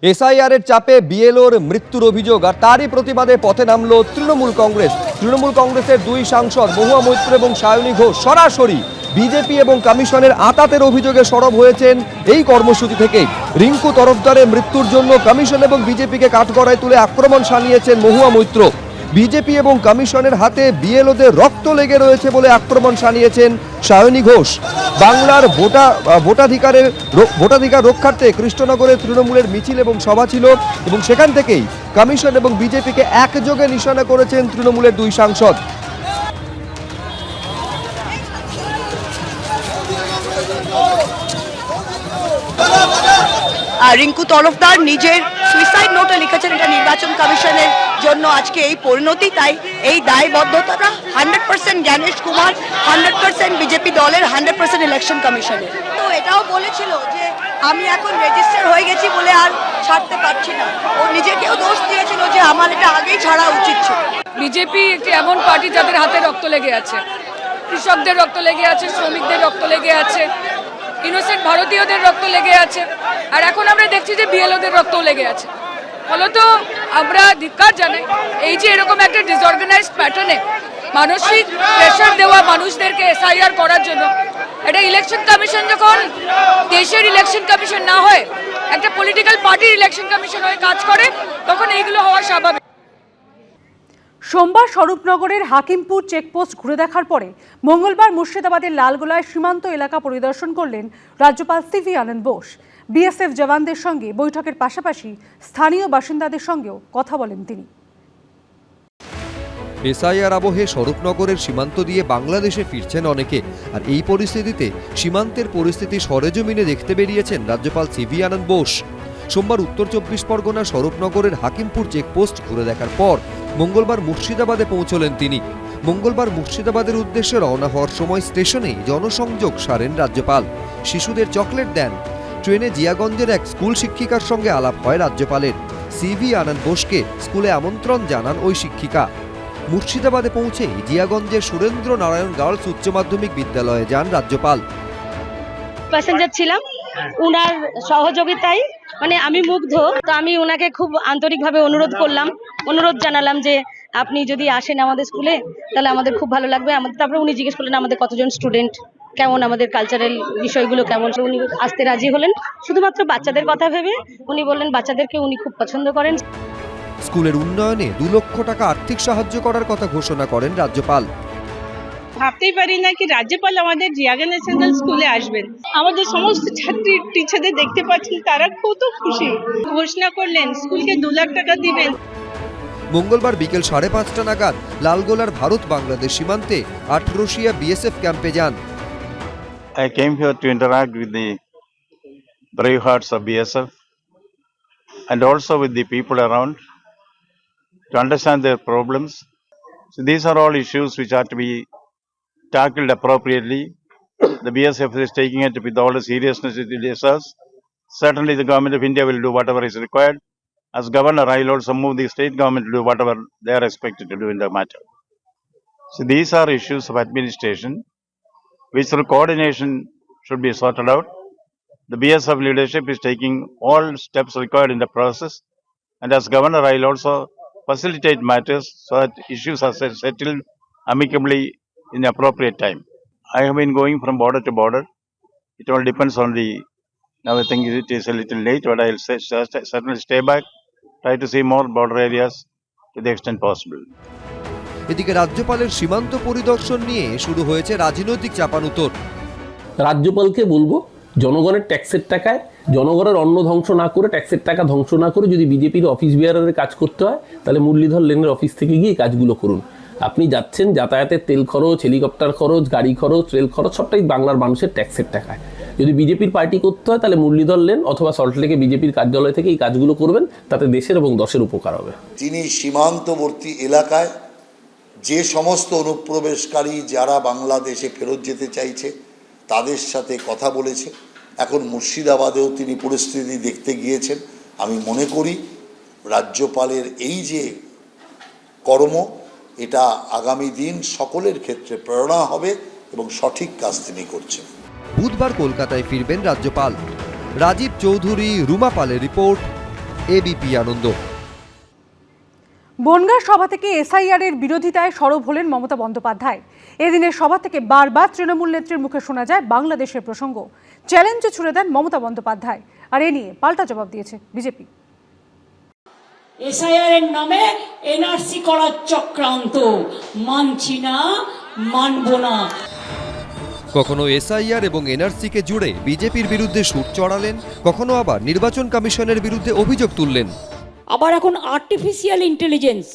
এসআইআরের চাপে বিএলওর মৃত্যুর অভিযোগ আর তারই প্রতিবাদে পথে নামল তৃণমূল কংগ্রেস। তৃণমূল কংগ্রেসের দুই সাংসদ মহুয়া মৈত্র এবং সায়নী ঘোষ সরাসরি বিজেপি এবং কমিশনের আঁতাতের অভিযোগে সরব হয়েছেন এই কর্মসূচি থেকে। রিঙ্কু তরফদারের মৃত্যুর জন্য কমিশন এবং বিজেপিকে কাঠগড়ায় তুলে আক্রমণ শানিয়েছেন মহুয়া মৈত্র। বিজেপি এবং কমিশনের হাতে বিএলওদের রক্ত লেগে রয়েছে বলে আক্রমণ শানিয়েছেন সায়নী ঘোষ। বাংলার ভোটাধিকার রক্ষার্থে কৃষ্ণনগরে তৃণমূলের মিছিল এবং সভা ছিল এবং সেখান থেকেই কমিশন এবং বিজেপিকে একযোগে নিশানা করেছেন তৃণমূলের দুই সাংসদ। রিঙ্কু তরফদার নিজের সুইসাইড নোটে লিখেছেন এটা নির্বাচন কমিশনের জন্য আজকে এই পরিণতি, তাই এই দায়বদ্ধতাটা 100% জ্ঞানেশ কুমার, 100% বিজেপি দলের, 100% ইলেকশন কমিশনের। তো এটাও বলেছিল যে আমি এখন রেজিস্টার হয়ে গেছি বলে আর ছাড়তে পারছি না। ও নিজেকেও দোষ দিয়েছিল যে আমার এটা আগেই ছাড়া উচিত ছিল। বিজেপি একটি এমন পার্টি যাদের হাতে রক্ত লেগে আছে, কৃষকদের রক্ত লেগে আছে, শ্রমিকদের রক্ত লেগে আছে, ইনোসেন্ট ভারতীয়দের রক্ত লেগে আছে, আর এখন আমরা দেখছি যে বিএলওদের রক্তও লেগে আছে। ফলত আমরা ধিক্কার জানাই এই যে এরকম একটা ডিসঅর্গানাইজড প্যাটার্নে মানসিক প্রেশার দেওয়া মানুষদেরকে এসআইআর করার জন্য। এটা ইলেকশন কমিশন যখন দেশের ইলেকশন কমিশন না হয় একটা পলিটিক্যাল পার্টির ইলেকশন কমিশন হয়ে কাজ করে, তখন এইগুলো হওয়া স্বাভাবিক। সোমবার স্বরূপনগরের হাকিমপুর চেকপোস্ট ঘুরে দেখার পরে মঙ্গলবার মুর্শিদাবাদের লালগোলায় সীমান্ত এলাকা পরিদর্শন করলেন রাজ্যপাল সিভি আনন্দ বোস। বিএসএফ জওয়ানদের সঙ্গে বৈঠকের পাশাপাশি স্থানীয় বাসিন্দাদের সঙ্গেও কথা বলেন তিনি। এসআইআর আবহে স্বরূপনগরের সীমান্ত দিয়ে বাংলাদেশে ফিরছেন অনেকে, আর এই পরিস্থিতিতে সীমান্তের পরিস্থিতি সরেজমিনে দেখতে বেরিয়েছেন রাজ্যপাল সিভি আনন্দ বোস। সোমবার উত্তর 24 পরগনা স্বরূপনগরের হাকিমপুর চেকপোস্ট ঘুরে দেখার পর মঙ্গলবার মুর্শিদাবাদে পৌঁছলেন তিনি। মঙ্গলবার মুর্শিদাবাদের উদ্দেশ্যে রওনা হওয়ার সময় স্টেশনে জনসংযোগ সারেন রাজ্যপাল। শিশুদের চকলেট দেন। ট্রেনে জিয়াগঞ্জের এক স্কুল শিক্ষিকার সঙ্গে আলাপ হয় রাজ্যপালের। সিভি আনন্দ বোসকে স্কুলে আমন্ত্রণ জানান ওই শিক্ষিকা। মুর্শিদাবাদে পৌঁছে জিয়াগঞ্জের সুরেন্দ্র নারায়ণ গার্লস উচ্চ মাধ্যমিক বিদ্যালয়ে যান রাজ্যপাল। প্যাসেঞ্জার ছিলাম, উনার সহযোগিতায় আমি মুগ্ধ। তো আমি ওনাকে খুব আন্তরিকভাবে অনুরোধ জানালাম যে আপনি যদি আসেন আমাদের স্কুলে তাহলে আমাদের খুব ভালো লাগবে। তারপরে উনি জিজ্ঞেস করলেন আমাদের কতজন স্টুডেন্ট, কেমন আমাদের কালচারাল বিষয়গুলো কেমন। উনি আসতে রাজি হলেন শুধুমাত্র বাচ্চাদের কথা ভেবে। উনি বললেন বাচ্চাদেরকে উনি খুব পছন্দ করেন। স্কুলের উন্নয়নে 2 লক্ষ টাকা আর্থিক সাহায্য করার কথা ঘোষণা করেন রাজ্যপাল। ভাবতেই পারি না কি রাজ্যপাল আমাদের জিয়াগঞ্জ ন্যাশনাল স্কুলে আসবেন। আমাদের সমস্ত ছাত্রী টিচারদের দেখতে পাচ্ছেন, তারা কত খুশি। ঘোষণা করলেন স্কুলকে 2 লাখ টাকা দিবেন। মঙ্গলবার বিকেল 5:30 নাগাদ লালগোলার ভারত বাংলাদেশ সীমান্তে 18 বিএসএফ ক্যাম্পে যান। I came here to interact with the brave hearts of BSF and also with the people around to understand their problems. So these are all issues which are to be tackled appropriately. The BSF is taking it with all the seriousness it deserves. Certainly the government of India will do whatever is required. As governor, I will also move the state government to do whatever they are expected to do in the matter. So these are issues of administration which through coordination should be sorted out. The BSF leadership is taking all steps required in the process, and as governor I will also facilitate matters so that issues are settled amicably in the appropriate time. I have been going from border to border. It all depends on now I think it is a little late, but I will certainly stay back, try to see more border areas to the extent possible. এদিকে রাজ্যপালের সীমান্ত পরিদর্শন নিয়ে শুরু হয়েছে রাজনৈতিক চাপানুতোর। রাজ্যপালকে বলবো জনগণের ট্যাক্সের টাকায় জনগণের অন্ন ধ্বংস না করে, ট্যাক্সের টাকা ধ্বংস না করে যদি বিজেপির অফিস বিয়ারের কাজ করতে হয় তাহলে মুরলীধর লেনের অফিস থেকে গিয়ে কাজগুলো করুন। আপনি যাচ্ছেন যাতায়াতের তেল খরচ, হেলিকপ্টার খরচ, গাড়ি খরচ, রেল খরচ সবটাই বাংলার মানুষের ট্যাক্সের টাকায়। যদি বিজেপির পার্টি করতে হয় তাহলে মুরলীধর লেন অথবা সল্টলেকে বিজেপির কার্যালয় থেকে এই কাজগুলো করবেন, তাতে দেশের এবং দশের উপকার হবে। তিনি সীমান্তবর্তী এলাকায় যে সমস্ত অনুপ্রবেশকারী যারা বাংলাদেশে ফেরত যেতে চাইছে তাদের সাথে কথা বলেছে। এখন মুর্শিদাবাদেও তিনি পরিস্থিতি দেখতে গিয়েছেন। আমি মনে করি রাজ্যপালের এই যে কর্ম, এটা আগামী দিন সকলের ক্ষেত্রে প্রেরণা হবে এবং সঠিক কাজ তিনি করছেন। বুধবার কলকাতায় ফিরবেন রাজ্যপাল। রাজীব চৌধুরী, রুমা পালের রিপোর্ট, এবিপি আনন্দ। বনগাঁ সভা থেকে এসআইআর এর বিরোধিতায় সরব হলেন মমতা বন্দ্যোপাধ্যায়। এদিনের সভা থেকে বারবার তৃণমূল নেত্রীর মুখে শোনা যায় বাংলাদেশের প্রসঙ্গ। চ্যালেঞ্জে ছুড়ে দেন মমতা বন্দ্যোপাধ্যায়, আর এ নিয়ে পাল্টা জবাব দিয়েছে বিজেপি। এসআইআর এর নামে এনআরসি করার চক্রান্ত, মানছি না, মানব না। কখনো এসআইআর এবং এনআরসিকে জুড়ে বিজেপির বিরুদ্ধে সুর চড়ালেন, কখনো আবার নির্বাচন কমিশনের বিরুদ্ধে অভিযোগ তুললেন। আবার এখন আর্টিফিশিয়াল ইন্টেলিজেন্স,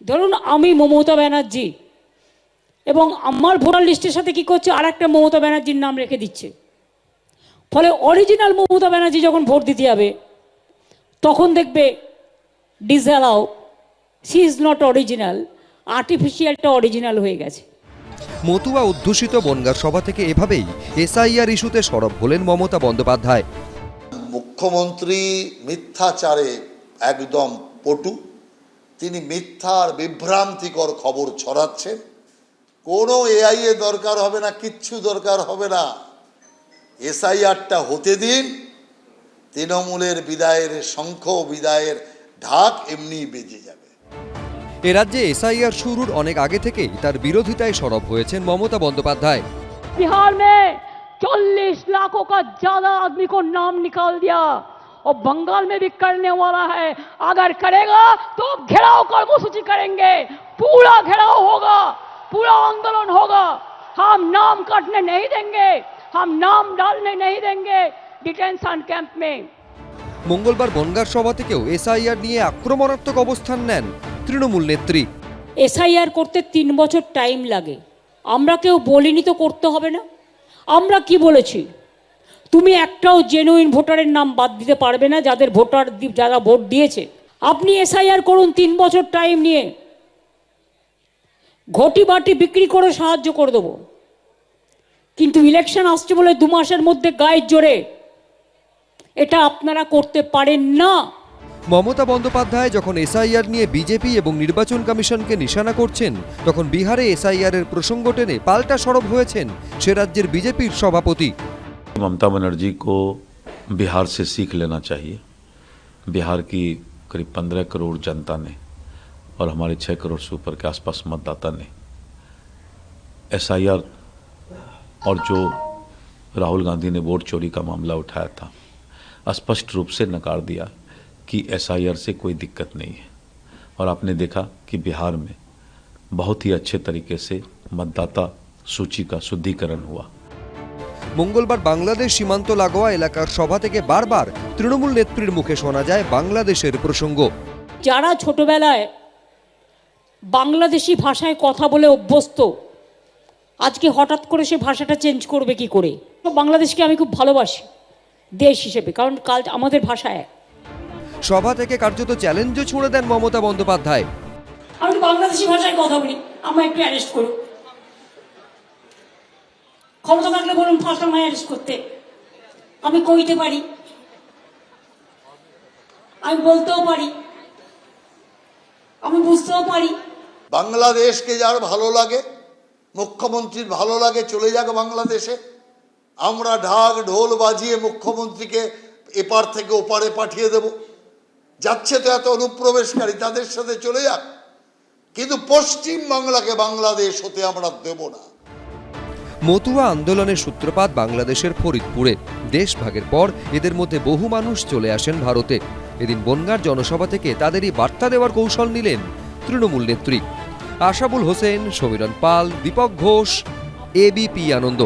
ধরুন আমি মমতা ব্যানার্জি এবং আমার ভোটার লিস্টের সাথে কি করছে, আর একটা মমতা ব্যানার্জির নাম রেখে দিচ্ছে। ফলে অরিজিনাল মমতা ব্যানার্জি যখন ভোট দিতে যাবে তখন দেখবে disallow, she is not original, আর্টিফিশিয়ালটা অরিজিনাল হয়ে গেছে। মতুয়া অধ্যুষিত বনগাঁ সভা থেকে এভাবেই এসআইআর ইস্যুতে সরব হলেন মমতা বন্দ্যোপাধ্যায়। মুখ্যমন্ত্রী মিথ্যাচারে একদম পটু, তিনি মিথ্যার বিভ্রান্তিকর খবর ছড়াচ্ছেন। কোনো এআই এর দরকার হবে না, কিচ্ছু দরকার হবে না। এসআইআরটা হতে দিন, তৃণমূলের বিদায়ের শঙ্খ, বিদায়ের ঢাক এমনি বেজে যাবে। এ রাজ্যে এসআইআর শুরুর অনেক আগে থেকেই তার বিরোধিতায় সরব হয়েছেন মমতা বন্দ্যোপাধ্যায়। बिहार में 40 लाखों का ज्यादा आदमी को नाम निकाल दिया और बंगाल में भी करने वाला है। अगर करेगा तो घेराव कर्मसूची करेंगे, पूरा घेराव होगा, पूरा आंदोलन होगा। हम नाम काटने नहीं देंगे, हम नाम डालने नहीं देंगे डिटेंशन कैंप में। মঙ্গলবার বনগাঁ সভা থেকেও এসআইআর নিয়ে আক্রমণাত্মক অবস্থান নেন তৃণমূল নেত্রী। এসআইআর করতে 3 বছর টাইম লাগে, আমরা কেউ বলিনি তো করতে হবে না। আমরা কি বলেছি, তুমি একটাও জেনুইন ভোটারের নাম বাদ দিতে পারবে না যারা ভোট দিয়েছে। আপনি এসআইআর করুন 3 বছর টাইম নিয়ে, ঘটি বাটি বিক্রি করে সাহায্য করে দেবো। কিন্তু ইলেকশন আসছে বলে 2 মাসের মধ্যে গায়ের জোরে এটা আপনারা করতে পারেন না। মমতা বন্দ্যোপাধ্যায় যখন এসআইআর নিয়ে বিজেপি এবং নির্বাচন কমিশনকে নিশানা করছেন, তখন বিহারে এসআইআর এর প্রসঙ্গ টেনে পাল্টা সরব হয়েছেন সে রাজ্যের বিজেপির সভাপতি। ममता बनर्जी को बिहार से सीख लेना चाहिए। बिहार की करीब 15 करोड़ जनता ने और हमारे 6 करोड़ से ऊपर के आसपास मतदाता ने एसआईआर और जो राहुल गांधी ने वोट चोरी का मामला उठाया था, स्पष्ट रूप से नकार दिया कि एसआईआर से कोई दिक्कत नहीं है। और आपने देखा कि बिहार में बहुत ही अच्छे तरीके से मतदाता सूची का शुद्धिकरण हुआ। মঙ্গলবার বাংলাদেশ সীমান্ত লাগোয়া এলাকার সভা থেকে বারবার তৃণমূল নেত্রীর মুখে শোনা যায় বাংলাদেশের প্রসঙ্গ। যারা ছোটবেলায় বাংলাদেশি ভাষায় কথা বলে অভ্যস্ত, আজকে হঠাৎ করে সে ভাষাটা চেঞ্জ করবে কি করে? বাংলাদেশকে আমি খুব ভালোবাসি দেশ হিসেবে, কারণ কাল আমাদের ভাষা এক। সভা থেকে কার্যত চ্যালেঞ্জও ছুড়ে দেন মমতা বন্দ্যোপাধ্যায়। আমি বাংলাদেশি ভাষায় কথা বলি, আমায় একটু অ্যারেস্ট করুন। ক্ষমতা থাকলে বলুন ফার্স্ট আমায় অ্যারেস্ট করতে, আমি কইতে পারি, আমি বলতেও পারি, আমি বুঝতেও পারি। বাংলাদেশকে যার ভালো লাগে, মুখ্যমন্ত্রীর ভালো লাগে, চলে যাক বাংলাদেশে। আমরা ঢাক ঢোল বাজিয়ে মুখ্যমন্ত্রীকে এপার থেকে ওপারে পাঠিয়ে দেব। যাচ্ছে তো এত অনুপ্রবেশকারী, তাদের সাথে চলে যাক, কিন্তু পশ্চিম বাংলাকে বাংলাদেশ হতে আমরা দেব না। মতুয়া আন্দোলনের সূত্রপাত বাংলাদেশের ফরিদপুরে। দেশভাগের পর এদের মধ্যে বহু মানুষ চলে আসেন ভারতে। এদিন বনগাঁর জনসভা থেকে তাদেরই বার্তা দেওয়ার কৌশল নিলেন তৃণমূল নেত্রী। আশাবুল হোসেন, সমীরণ পাল, দীপক ঘোষ, এবিপি আনন্দ।